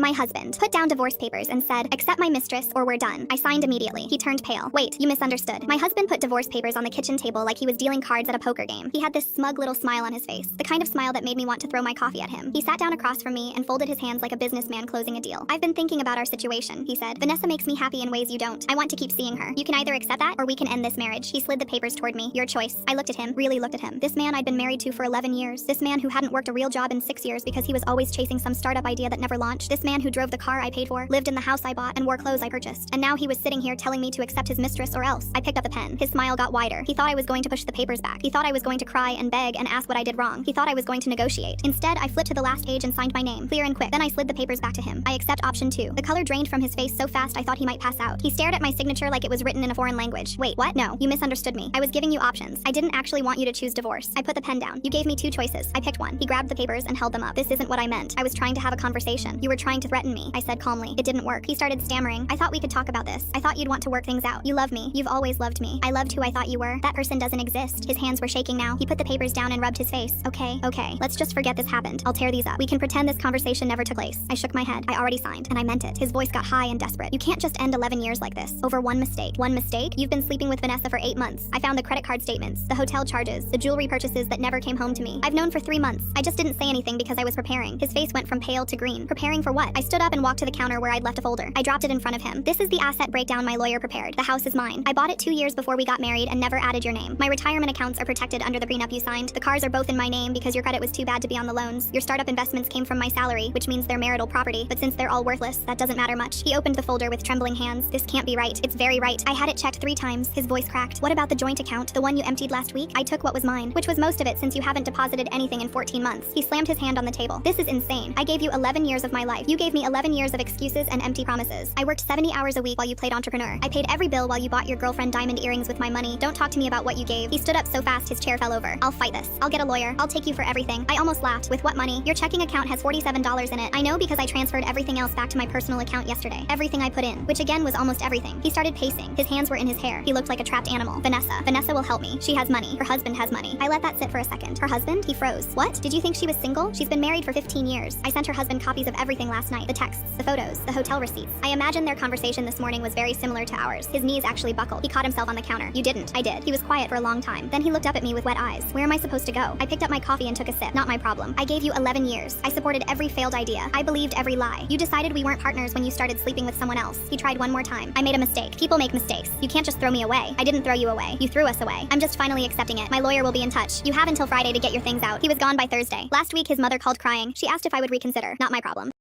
My husband put down divorce papers and said, "Accept my mistress or we're done." I signed immediately. He turned pale. "Wait, you misunderstood." My husband put divorce papers on the kitchen table like he was dealing cards at a poker game. He had this smug little smile on his face, the kind of smile that made me want to throw my coffee at him. He sat down across from me and folded his hands like a businessman closing a deal. "I've been thinking about our situation," he said. "Vanessa makes me happy in ways you don't. I want to keep seeing her. You can either accept that or we can end this marriage." He slid the papers toward me. "Your choice." I looked at him, really looked at him. This man I'd been married to for 11 years. This man who hadn't worked a real job in 6 years because he was always chasing some startup idea that never launched. This man who drove the car I paid for, lived in the house I bought, and wore clothes I purchased. And now he was sitting here telling me to accept his mistress or else. I picked up the pen. His smile got wider. He thought I was going to push the papers back. He thought I was going to cry and beg and ask what I did wrong. He thought I was going to negotiate. Instead, I flipped to the last page and signed my name, clear and quick. Then I slid the papers back to him. "I accept option 2. The color drained from his face so fast I thought he might pass out. He stared at my signature like it was written in a foreign language. "Wait, what? No, you misunderstood me. I was giving you options. I didn't actually want you to choose divorce." I put the pen down. "You gave me 2 choices. I picked one." He grabbed the papers and held them up. "This isn't what I meant. I was trying to have a conversation. You were trying to threaten me," I said calmly. "It didn't work." He started stammering. "I thought we could talk about this. I thought you'd want to work things out. You love me. You've always loved me. I loved who I thought you were. That person doesn't exist." His hands were shaking now. He put the papers down and rubbed his face. Okay, let's just forget this happened. I'll tear these up. We can pretend this conversation never took place." I shook my head. "I already signed, and I meant it." His voice got high and desperate. "You can't just end 11 years like this over one mistake." "One mistake? You've been sleeping with Vanessa for 8 months. I found the credit card statements, the hotel charges, the jewelry purchases that never came home to me. I've known for 3 months. I just didn't say anything because I was preparing." His face went from pale to green. "Preparing for what?" I stood up and walked to the counter where I'd left a folder. I dropped it in front of him. "This is the asset breakdown my lawyer prepared. The house is mine. I bought it 2 years before we got married and never added your name. My retirement accounts are protected under the prenup you signed. The cars are both in my name because your credit was too bad to be on the loans. Your startup investments came from my salary, which means they're marital property, but since they're all worthless, that doesn't matter much." He opened the folder with trembling hands. "This can't be right. It's very right. I had it checked 3 times. His voice cracked. "What about the joint account, the one you emptied last week?" "I took what was mine, which was most of it since you haven't deposited anything in 14 months. He slammed his hand on the table. "This is insane. I gave you 11 years of my life. You gave me 11 years of excuses and empty promises. I worked 70 hours a week while you played entrepreneur. I paid every bill while you bought your girlfriend diamond earrings with my money. Don't talk to me about what you gave." He stood up so fast his chair fell over. "I'll fight this. I'll get a lawyer. I'll take you for everything." I almost laughed. "With what money? Your checking account has $47 in it." "I know because I transferred everything else back to my personal account yesterday. Everything I put in, which again was almost everything." He started pacing. His hands were in his hair. He looked like a trapped animal. Vanessa will help me. She has money. Her husband has money." I let that sit for a second. "Her husband?" He froze. "What? Did you think she was single? She's been married for 15 years. I sent her husband copies of everything last night. The texts, the photos, the hotel receipts." I imagine their conversation this morning was very similar to ours. His knees actually buckled. He caught himself on the counter. "You didn't." "I did." He was quiet for a long time. Then he looked up at me with wet eyes. "Where am I supposed to go?" I picked up my coffee and took a sip. "Not my problem. I gave you 11 years. I supported every failed idea. I believed every lie. You decided we weren't partners when you started sleeping with someone else." He tried one more time. "I made a mistake. People make mistakes. You can't just throw me away." "I didn't throw you away. You threw us away. I'm just finally accepting it. My lawyer will be in touch. You have until Friday to get your things out." He was gone by Thursday. Last week his mother called crying. She asked if I would reconsider. Not my problem.